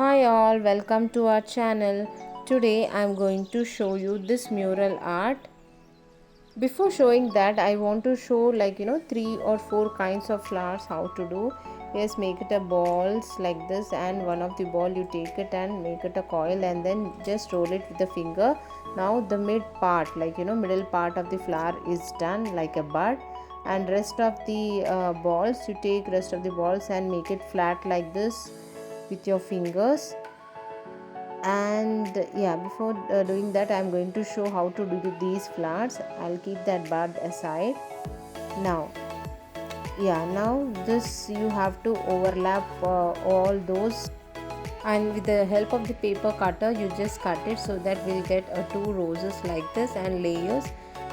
Hi all, welcome to our channel. Today I am going to show you this mural art. Before showing that, I want to show three or four kinds of flowers how to do. Yes, make it a balls like this, and one of the ball you take it and make it a coil and then just roll it with the finger. Now the mid part middle part of the flower is done like a bud, and rest of the balls you take rest of the balls and make it flat like this with your fingers. And yeah, before doing that, I'm going to show how to do these flowers. I'll keep that bud aside. Now now this you have to overlap all those, and with the help of the paper cutter you just cut it so that we'll get two roses like this and layers.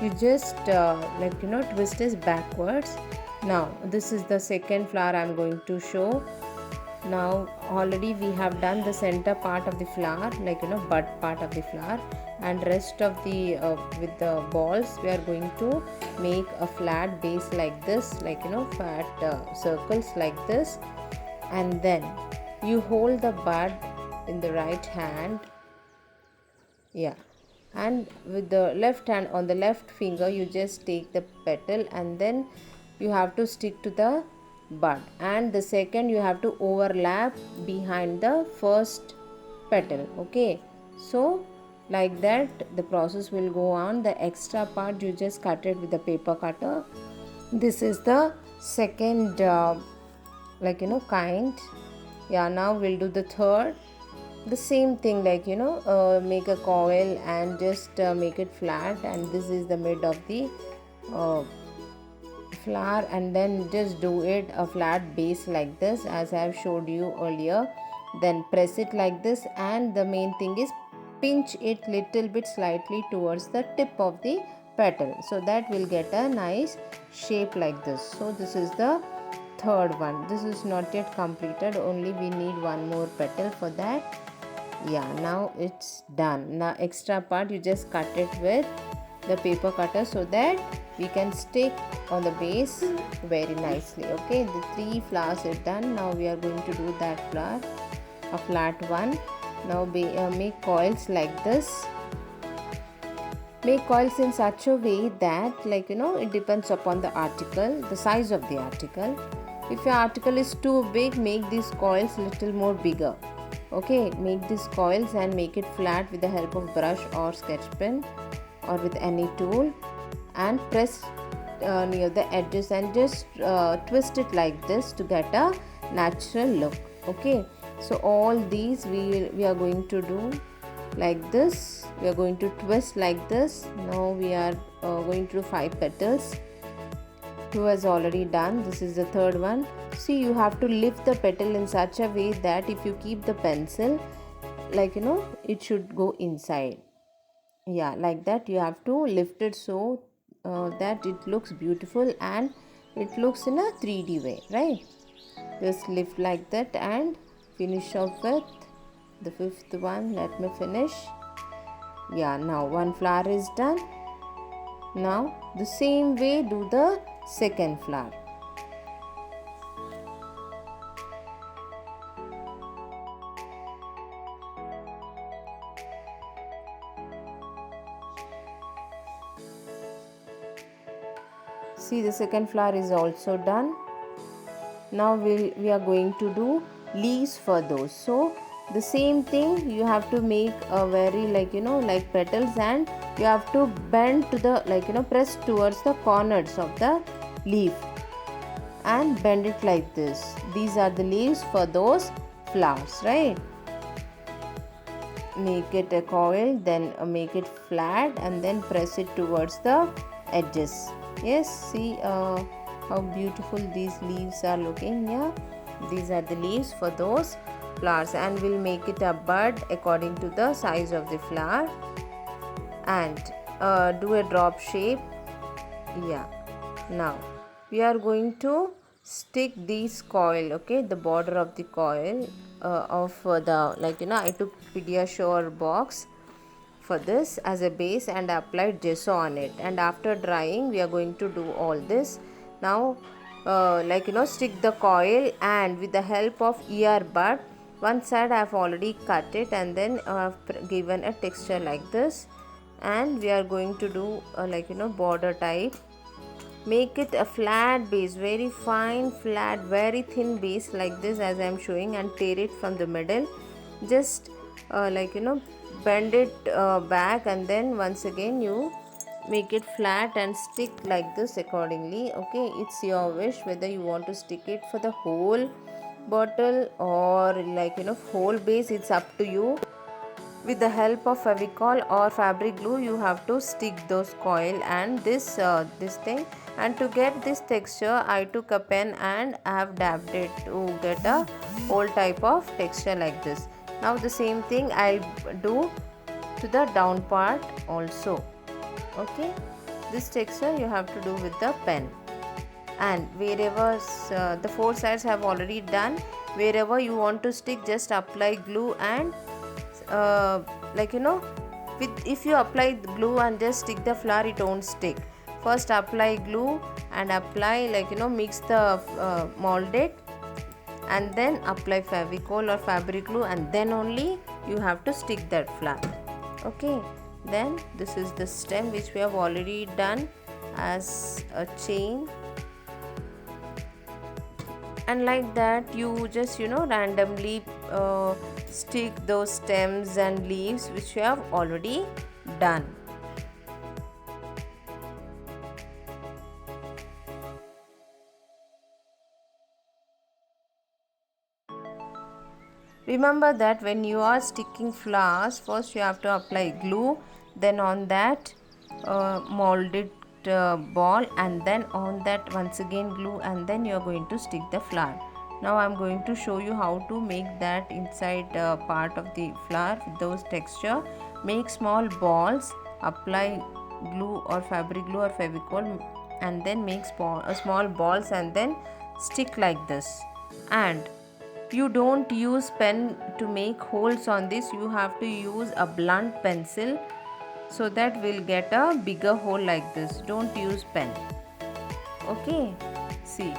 You just twist it backwards. Now this is the second flower I'm going to show. Now already we have done the center part of the flower, bud part of the flower, and rest of the with the balls we are going to make a flat base like this, flat circles like this. And then you hold the bud in the right hand, and with the left hand, on the left finger you just take the petal, and then you have to stick to the bud, and the second you have to overlap behind the first petal. Okay, so like that the process will go on. The extra part you just cut it with the paper cutter. This is the second kind. Now we'll do the third. The same thing, make a coil and just make it flat, and this is the mid of the uh, flower, and then just do it a flat base like this as I have showed you earlier. Then press it like this, and the main thing is pinch it little bit slightly towards the tip of the petal, so that will get a nice shape like this. So this is the third one. This is not yet completed, only we need one more petal for that. Now it's done. Now extra part you just cut it with the paper cutter so that we can stick on the base very nicely. Okay, the three flowers are done. Now we are going to do that flower, a flat one. Now make coils like this. Make coils in such a way that it depends upon the article, the size of the article. If your article is too big, make these coils little more bigger. Okay, make these coils and make it flat with the help of brush or sketch pen or with any tool, and press near the edges and just twist it like this to get a natural look. Okay, so all these we are going to do like this. We are going to twist like this. Now we are going to do 5 petals. 2 is already done. This is the third one. See, you have to lift the petal in such a way that if you keep the pencil, it should go inside. Like that you have to lift it so that it looks beautiful and it looks in a 3D way, right? Just lift like that and finish off with the fifth one. Let me finish. Now one flower is done. Now the same way do the second flower. See, the second flower is also done. Now we are going to do leaves for those. So the same thing, you have to make a very like petals, and you have to bend to the press towards the corners of the leaf and bend it like this. These are the leaves for those flowers, right? Make it a coil, then make it flat, and then press it towards the edges. Yes, see how beautiful these leaves are looking. These are the leaves for those flowers, and we'll make it a bud according to the size of the flower, and do a drop shape. Now we are going to stick these coil, okay, the border of the coil of the I took PEDIA box for this as a base and applied gesso on it, and after drying we are going to do all this. Now stick the coil, and with the help of ear bud One side I have already cut it, and then I have given a texture like this. And we are going to do border type. Make it a flat base, very fine, flat, very thin base like this as I am showing, and tear it from the middle. Just bend it back, and then once again you make it flat and stick like this accordingly. Okay, it's your wish whether you want to stick it for the whole bottle or whole base. It's up to you. With the help of Fevicol or fabric glue, you have to stick those coil and this thing. And to get this texture, I took a pen and I have dabbed it to get a whole type of texture like this. Now the same thing I do to the down part also. Okay, this texture you have to do with the pen. And wherever the four sides have already done, wherever you want to stick, just apply glue and if you apply the glue and just stick the flower, it won't stick. First apply glue and apply mix the molded, and then apply Fevicol or fabric glue, and then only you have to stick that flower. Okay, then this is the stem which we have already done as a chain. And like that you just randomly stick those stems and leaves which you have already done. Remember that when you are sticking flowers, first you have to apply glue, then on that molded ball, and then on that once again glue, and then you are going to stick the flower. Now I am going to show you how to make that inside part of the flower with those texture. Make small balls, apply glue or fabric glue or Fevicol, and then make small balls and then stick like this. And you don't use pen to make holes on this, you have to use a blunt pencil, so that we'll get a bigger hole like this. Don't use pen. Okay, see,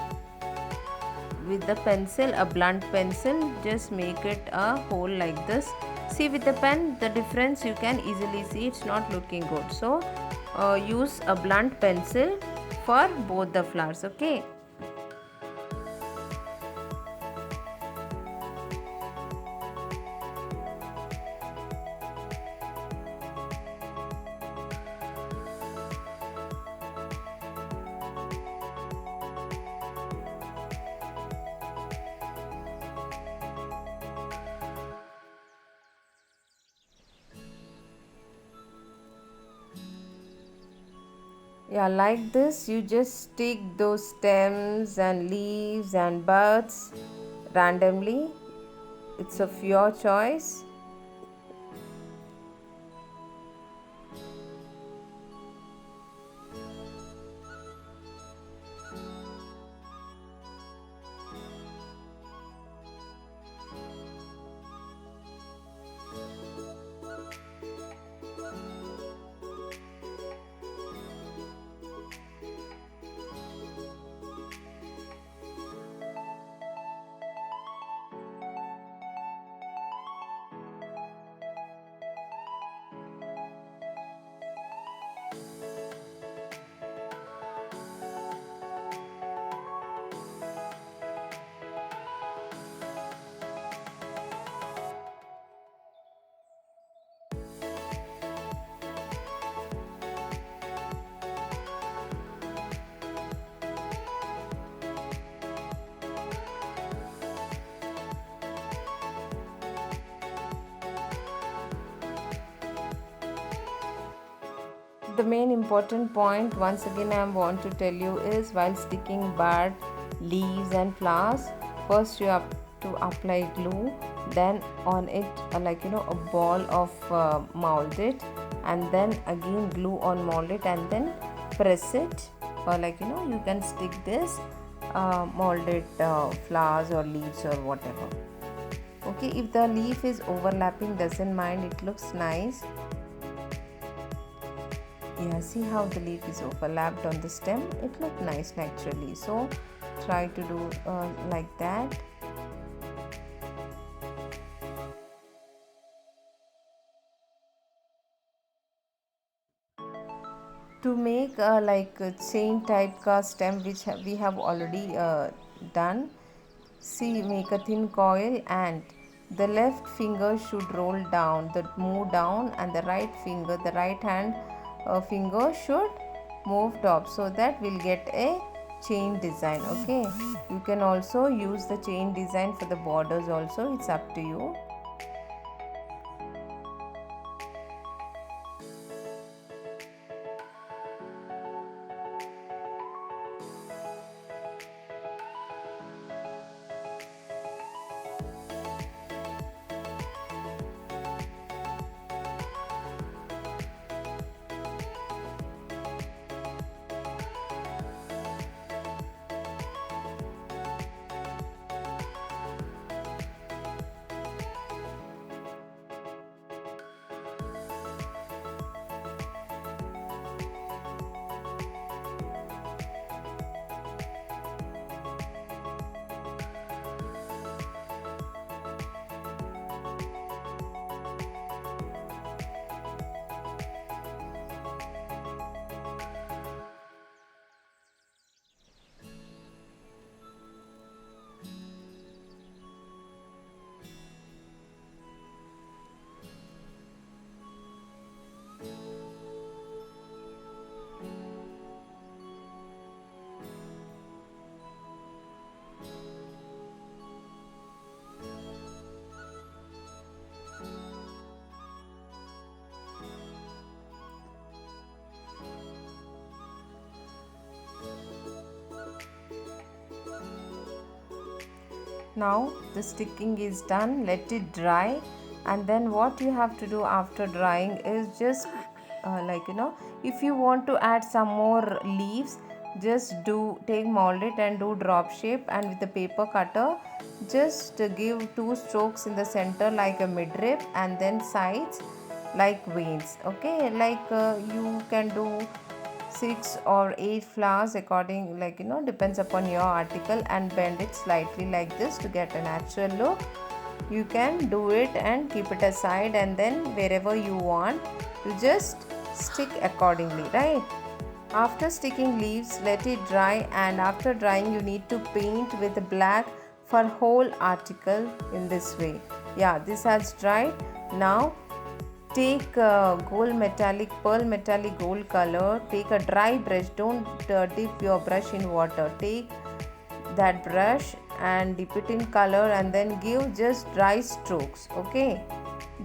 with the pencil, a blunt pencil, just make it a hole like this. See, with the pen, the difference you can easily see, it's not looking good. So use a blunt pencil for both the flowers. Okay. Yeah, like this you just stick those stems and leaves and buds randomly. It's of your choice. The main important point once again I want to tell you is, while sticking bud, leaves and flowers, first you have to apply glue, then on it a ball of molded, and then again glue on molded, and then press it, or you can stick this molded flowers or leaves or whatever. Okay, if the leaf is overlapping, doesn't mind, it looks nice. Yeah, see how the leaf is overlapped on the stem, it looks nice naturally. So try to do like that. To make like a chain type ka stem, which we have already done. See, make a thin coil and the left finger should roll down, move down, and the right finger, the right hand finger should move top, so that we'll get a chain design. Okay, you can also use the chain design for the borders also, it's up to you. Now the sticking is done, let it dry, and then what you have to do after drying is just if you want to add some more leaves, just take mold it and do drop shape, and with the paper cutter just give 2 strokes in the center like a midrib, and then sides like veins. Okay, you can do 6 or 8 flowers according, depends upon your article, and bend it slightly like this to get a natural look. You can do it and keep it aside, and then wherever you want you just stick accordingly, right? After sticking leaves, let it dry, and after drying you need to paint with black for whole article in this way. Yeah, this has dried. Now take pearl metallic gold color. Take a dry brush, don't dip your brush in water. Take that brush and dip it in color, and then give just dry strokes. Okay,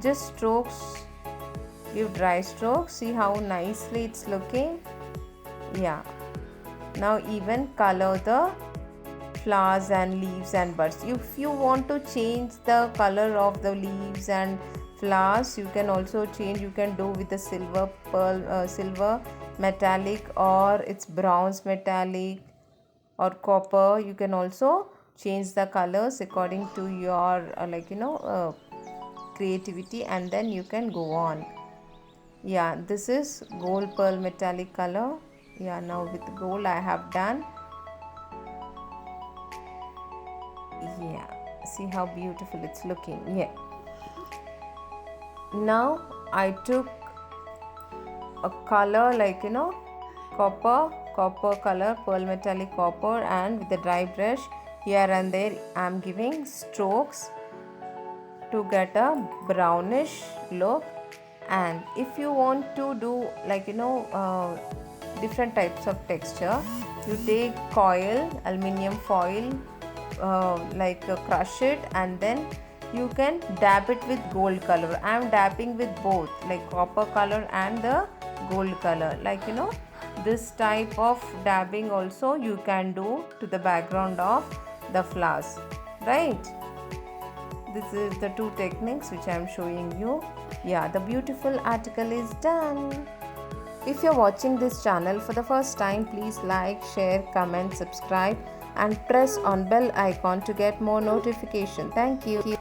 just strokes, give dry strokes. See how nicely it's looking. Yeah, now even color the flowers and leaves and buds. If you want to change the color of the leaves and flowers, you can also change. You can do with the silver metallic, or it's bronze metallic or copper. You can also change the colors according to your creativity, and then you can go on. Yeah, this is gold pearl metallic color. Yeah, now with gold I have done. Yeah, see how beautiful it's looking. Yeah, now I took a color copper color, pearl metallic copper, and with the dry brush here and there I am giving strokes to get a brownish look. And if you want to do different types of texture, you take aluminium foil, crush it, and then you can dab it with gold color. I am dabbing with both, like copper color and the gold color. This type of dabbing also you can do to the background of the flowers, right? This is the 2 techniques which I am showing you. Yeah, the beautiful article is done. If you're watching this channel for the first time, please like, share, comment, subscribe, and press on bell icon to get more notification. Thank you.